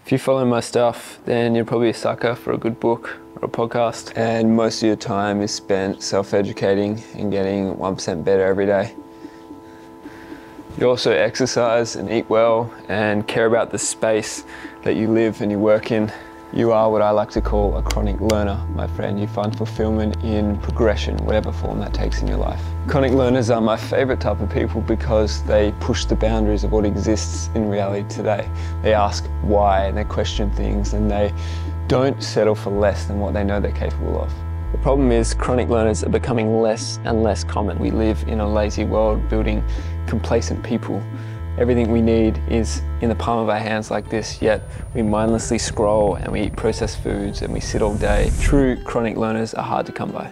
If you follow my stuff, then you're probably a sucker for a good book or a podcast. And most of your time is spent self-educating and getting 1% better every day. You also exercise and eat well and care about the space that you live and you work in. You are what I like to call a chronic learner, my friend. You find fulfillment in progression, whatever form that takes in your life. Chronic learners are my favorite type of people because they push the boundaries of what exists in reality today. They ask why and they question things and they don't settle for less than what they know they're capable of. The problem is chronic learners are becoming less and less common. We live in a lazy world building complacent people. Everything we need is in the palm of our hands like this, yet we mindlessly scroll and we eat processed foods and we sit all day. True chronic learners are hard to come by.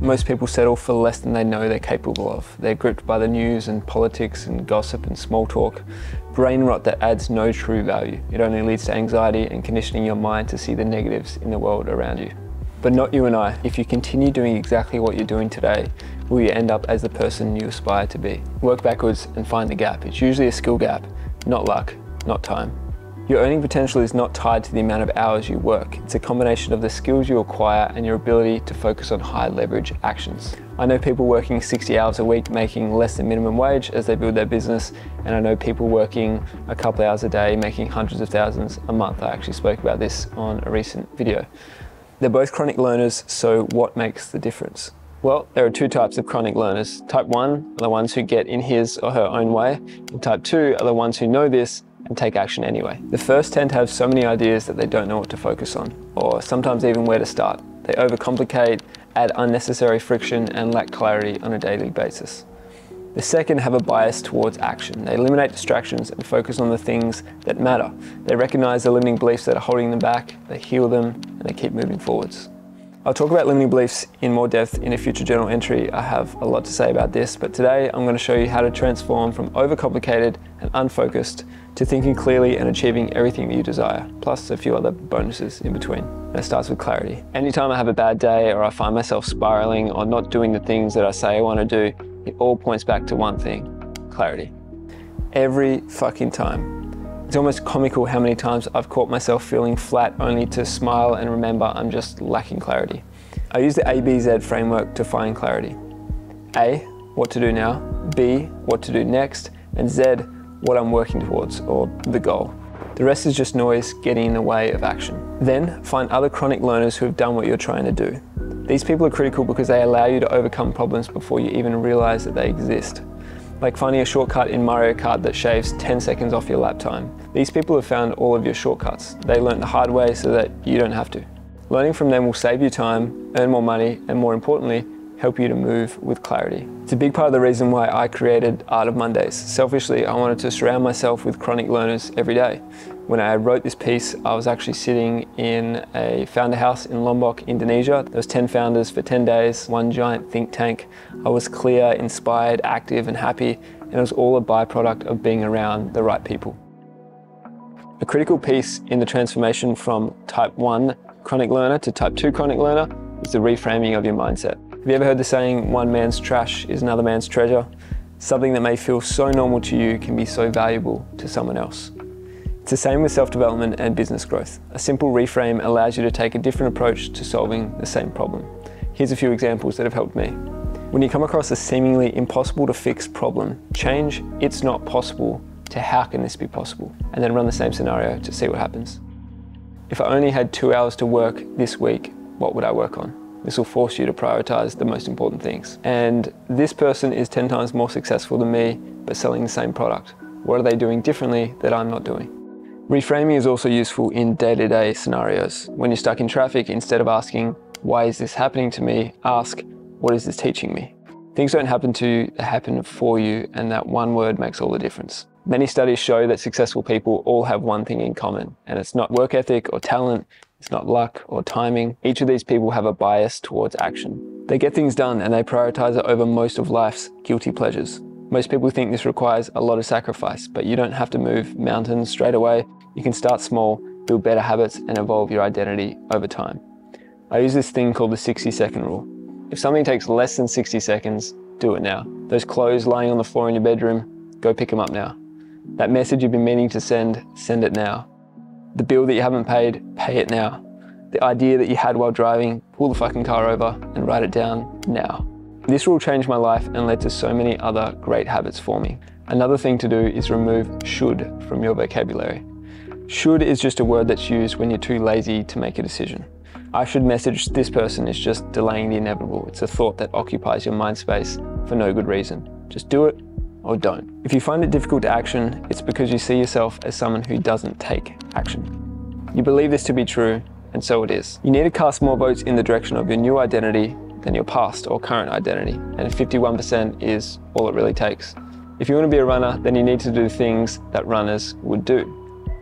Most people settle for less than they know they're capable of. They're gripped by the news and politics and gossip and small talk. Brain rot that adds no true value. It only leads to anxiety and conditioning your mind to see the negatives in the world around you. But not you and I. If you continue doing exactly what you're doing today, will you end up as the person you aspire to be? Work backwards and find the gap. It's usually a skill gap, not luck, not time. Your earning potential is not tied to the amount of hours you work. It's a combination of the skills you acquire and your ability to focus on high leverage actions. I know people working 60 hours a week making less than minimum wage as they build their business, and I know people working a couple hours a day making hundreds of thousands a month. I actually spoke about this on a recent video. They're both chronic learners, so what makes the difference? Well, there are two types of chronic learners. Type 1 are the ones who get in his or her own way, and type 2 are the ones who know this and take action anyway. The first tend to have so many ideas that they don't know what to focus on, or sometimes even where to start. They overcomplicate, add unnecessary friction, and lack clarity on a daily basis. The second have a bias towards action. They eliminate distractions and focus on the things that matter. They recognize the limiting beliefs that are holding them back, they heal them, and they keep moving forwards. I'll talk about limiting beliefs in more depth in a future journal entry. I have a lot to say about this, but today I'm going to show you how to transform from overcomplicated and unfocused to thinking clearly and achieving everything that you desire, plus a few other bonuses in between. And it starts with clarity. Anytime I have a bad day or I find myself spiraling or not doing the things that I say I want to do, it all points back to one thing: clarity. Every fucking time. It's almost comical how many times I've caught myself feeling flat only to smile and remember I'm just lacking clarity. I use the ABZ framework to find clarity. A, what to do now. B, what to do next. And Z, what I'm working towards, or the goal. The rest is just noise getting in the way of action. Then find other chronic learners who have done what you're trying to do. These people are critical because they allow you to overcome problems before you even realize that they exist. Like finding a shortcut in Mario Kart that shaves 10 seconds off your lap time. These people have found all of your shortcuts. They learned the hard way so that you don't have to. Learning from them will save you time, earn more money, and more importantly, help you to move with clarity. It's a big part of the reason why I created Art of Mondays. Selfishly, I wanted to surround myself with chronic learners every day. When I wrote this piece, I was actually sitting in a founder house in Lombok, Indonesia. There was 10 founders for 10 days, one giant think tank. I was clear, inspired, active, and happy, and it was all a byproduct of being around the right people. A critical piece in the transformation from type 1 chronic learner to type 2 chronic learner is the reframing of your mindset. Have you ever heard the saying, one man's trash is another man's treasure? Something that may feel so normal to you can be so valuable to someone else. It's the same with self-development and business growth. A simple reframe allows you to take a different approach to solving the same problem. Here's a few examples that have helped me. When you come across a seemingly impossible to fix problem, change "it's not possible" to "how can this be possible?" and then run the same scenario to see what happens. If I only had 2 hours to work this week, what would I work on? This will force you to prioritize the most important things. And this person is 10 times more successful than me, but selling the same product. What are they doing differently that I'm not doing? Reframing is also useful in day-to-day scenarios. When you're stuck in traffic, instead of asking, "Why is this happening to me?" ask, "What is this teaching me?" Things don't happen to you, they happen for you, and that one word makes all the difference. Many studies show that successful people all have one thing in common, and it's not work ethic or talent, it's not luck or timing. Each of these people have a bias towards action. They get things done and they prioritize it over most of life's guilty pleasures. Most people think this requires a lot of sacrifice, but you don't have to move mountains straight away. You can start small, build better habits, and evolve your identity over time. I use this thing called the 60-second rule. If something takes less than 60 seconds, do it now. Those clothes lying on the floor in your bedroom, go pick them up now. That message you've been meaning to send it now. The bill that you haven't paid, pay it now. The idea that you had while driving, pull the fucking car over and write it down now. This rule changed my life and led to so many other great habits forming. Another thing to do is remove should from your vocabulary. Should is just a word that's used when you're too lazy to make a decision. I should message this person is just delaying the inevitable. It's a thought that occupies your mind space for no good reason. Just do it or don't. If you find it difficult to action, it's because you see yourself as someone who doesn't take action. You believe this to be true, and so it is. You need to cast more votes in the direction of your new identity than your past or current identity, and 51% is all it really takes. If you want to be a runner, then you need to do things that runners would do.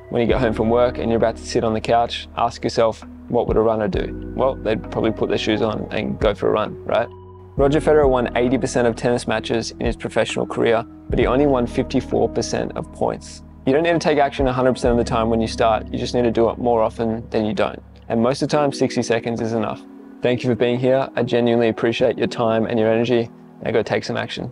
When you get home from work and you're about to sit on the couch, ask yourself, what would a runner do? Well, they'd probably put their shoes on and go for a run, right? Roger Federer won 80% of tennis matches in his professional career, but he only won 54% of points. You don't need to take action 100% of the time when you start, you just need to do it more often than you don't. And most of the time, 60 seconds is enough. Thank you for being here. I genuinely appreciate your time and your energy. Now go take some action.